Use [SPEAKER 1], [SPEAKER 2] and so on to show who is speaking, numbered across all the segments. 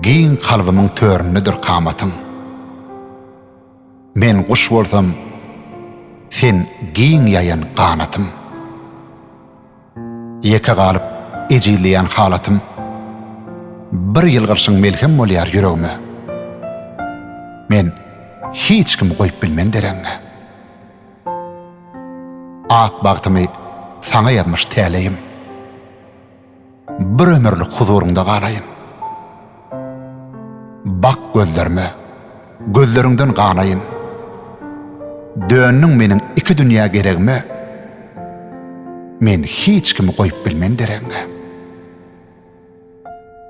[SPEAKER 1] giň kalbymyň törünüdir kamatyň. Men kuş bolsam, sen giň ýaýan kanatym. Ýeke galyp ejilýän halatym, bir ýyl gyrşyň melhem bolýar ýüregime. Men hiç kim goýup bilmen dereňe. Ak bagtymy saňa ýazmaş täleýim. Bir ömürlük huzurunda galayyn. Bak gözlerime, gözlerinden ganayın. Dönüň meniň iki dünýä geregime, men hiç kimi goýup bilmen dereňe.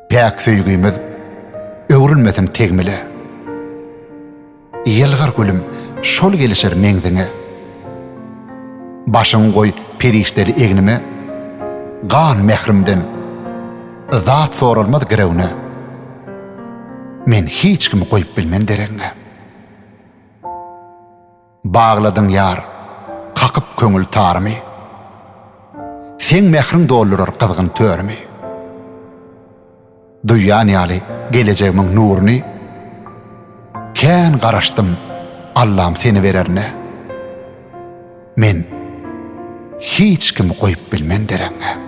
[SPEAKER 1] Päk söýgümiz öwrülmesin tegmeli. Ýylgyr gülüm şol gelişer meňdiňe. Başyň goý perişdeli egnime, gan mehrimden zat sorulmaz gireğine. Men hiç kimi goýup bilmen dereňe. Bağladyň ýar, kakyp köňül tarmy. Sen mehriň doldurar kızgın törmi. Duýýan ýaly gelejegimiň nuruny. Kän garaşdym Allah'ım seni vererne. Men hiç kimi goýup bilmen dereňe.